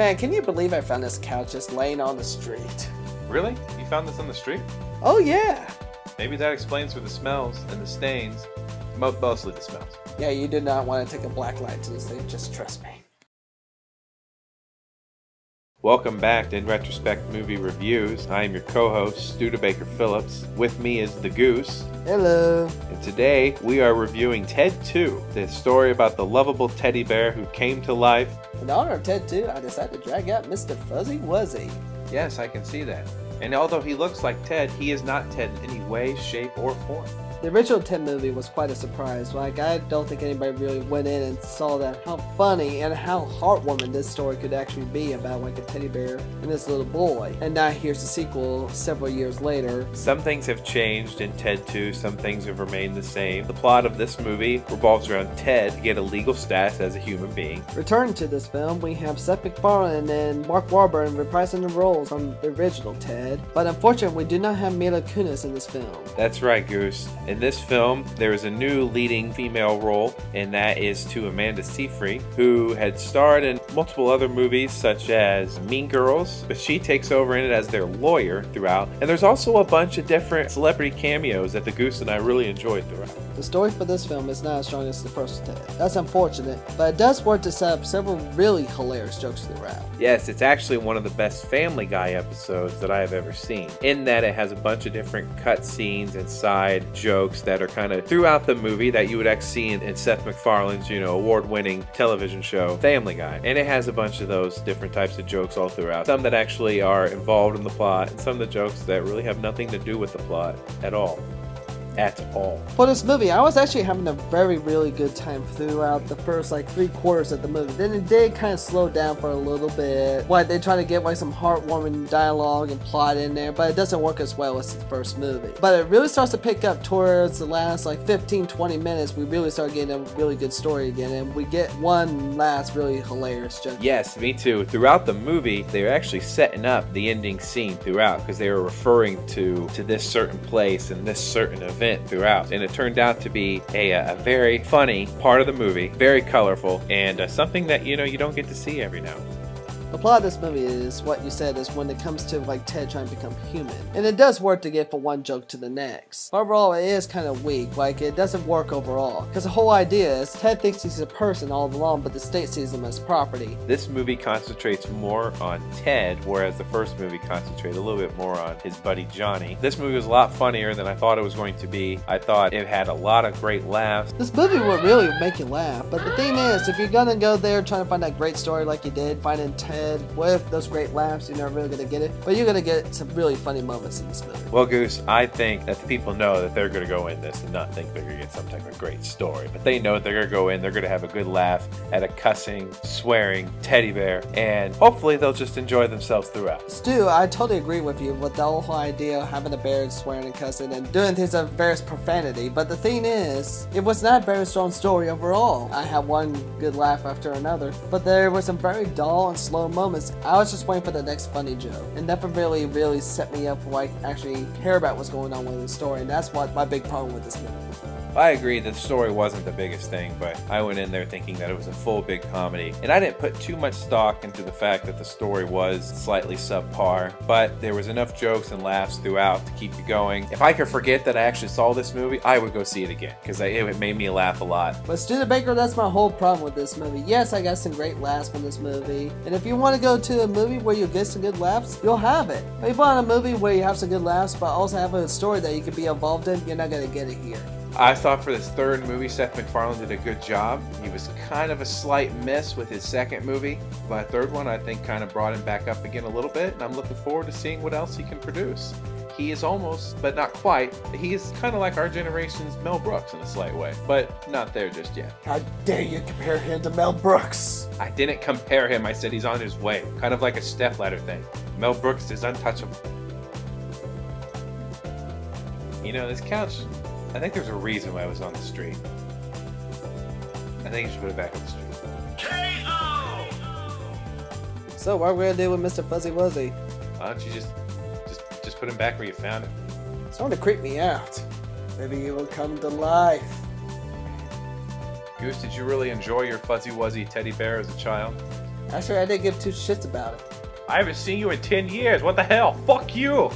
man, can you believe I found this couch just laying on the street? Really? You found this on the street? Oh yeah! Maybe that explains for the smells and the stains. Mostly the smells. Yeah, you do not want to take a black light to this thing, just trust me. Welcome back to In Retrospect Movie Reviews. I am your co-host, Studebaker Phillips. With me is the Goose. Hello. And today we are reviewing Ted 2, the story about the lovable teddy bear who came to life. In honor of Ted 2, I decided to drag out Mr. Fuzzy Wuzzy. Yes, I can see that. And although he looks like Ted, he is not Ted in any way, shape, or form. The original Ted movie was quite a surprise. Like, I don't think anybody really went in and saw that how funny and how heartwarming this story could actually be about like a teddy bear and this little boy. And now here's the sequel several years later. Some things have changed in Ted 2, some things have remained the same. The plot of this movie revolves around Ted to get a legal status as a human being. Returning to this film, we have Seth McFarlane and Mark Wahlberg reprising the roles from the original Ted. But unfortunately, we do not have Mila Kunis in this film. That's right, Goose. In this film, there is a new leading female role, and that is to Amanda Seyfried, who had starred in multiple other movies such as Mean Girls, but she takes over in it as their lawyer throughout. And there's also a bunch of different celebrity cameos that the Goose and I really enjoyed throughout. The story for this film is not as strong as the first Ted. That's unfortunate, but it does work to set up several really hilarious jokes throughout. Yes, it's actually one of the best Family Guy episodes that I have ever seen, in that it has a bunch of different cut scenes and side jokes that are kind of throughout the movie that you would actually see in Seth MacFarlane's, award-winning television show, Family Guy. And it has a bunch of those different types of jokes all throughout. Some that actually are involved in the plot, and some of the jokes that really have nothing to do with the plot at all. For this movie, I was actually having a really good time throughout the first 3/4 of the movie. Then it did kind of slow down for a little bit. They try to get some heartwarming dialogue and plot in there, but it doesn't work as well as the first movie. But it really starts to pick up towards the last 15-20 minutes. We really start getting a really good story again, and we get one last really hilarious joke. Yes, me too. Throughout the movie, they're actually setting up the ending scene throughout, because they were referring to this certain place and this certain event throughout, and it turned out to be a very funny part of the movie, very colorful, and something that you don't get to see every now and then. The plot of this movie is what you said, is when it comes to Ted trying to become human, and it does work to get from one joke to the next. Overall, it is kind of weak. It doesn't work overall, because the whole idea is Ted thinks he's a person all along, but the state sees him as property. This movie concentrates more on Ted, whereas the first movie concentrated a little bit more on his buddy Johnny. This movie was a lot funnier than I thought it was going to be. I thought it had a lot of great laughs. This movie will really make you laugh, but the thing is, if you're gonna go there trying to find that great story like you did, finding Ted with those great laughs, you're not really gonna get it, but you're gonna get some really funny moments in this movie. Well, Goose, I think that the people know that they're gonna go in this and not think they're gonna get some type of great story, but they know they're gonna go in, they're gonna have a good laugh at a cussing, swearing teddy bear, and hopefully they'll just enjoy themselves throughout. Stu, I totally agree with you with the whole idea of having a bear swearing and cussing and doing things of various profanity, but the thing is, it was not a very strong story overall. I had one good laugh after another, but there were some very dull and slow moments. I was just waiting for the next funny joke, and never really set me up for actually care about what's going on with the story, and that's what my big problem with this movie. I agree that the story wasn't the biggest thing, but I went in there thinking that it was a full big comedy, and I didn't put too much stock into the fact that the story was slightly subpar, but there was enough jokes and laughs throughout to keep you going. If I could forget that I actually saw this movie, I would go see it again, because it made me laugh a lot. But Studebaker, that's my whole problem with this movie. Yes, I got some great laughs from this movie, and if you want to go to a movie where you get some good laughs, you'll have it. But if you want a movie where you have some good laughs, but also have a story that you could be involved in, you're not going to get it here. I thought for this third movie, Seth MacFarlane did a good job. He was kind of a slight miss with his second movie, but third one I think kind of brought him back up again a little bit, and I'm looking forward to seeing what else he can produce. He is almost, but not quite, he's kind of like our generation's Mel Brooks in a slight way, but not there just yet. How dare you compare him to Mel Brooks? I didn't compare him, I said he's on his way. Kind of like a stepladder thing. Mel Brooks is untouchable. This couch, I think there's a reason why it was on the street. I think you should put it back on the street. K.O. So what are we gonna do with Mr. Fuzzy Wuzzy? Why don't you just put him back where you found him? It's starting to creep me out. Maybe he will come to life. Goose, did you really enjoy your Fuzzy Wuzzy teddy bear as a child? Actually, I didn't give two shits about it. I haven't seen you in 10 years. What the hell? Fuck you!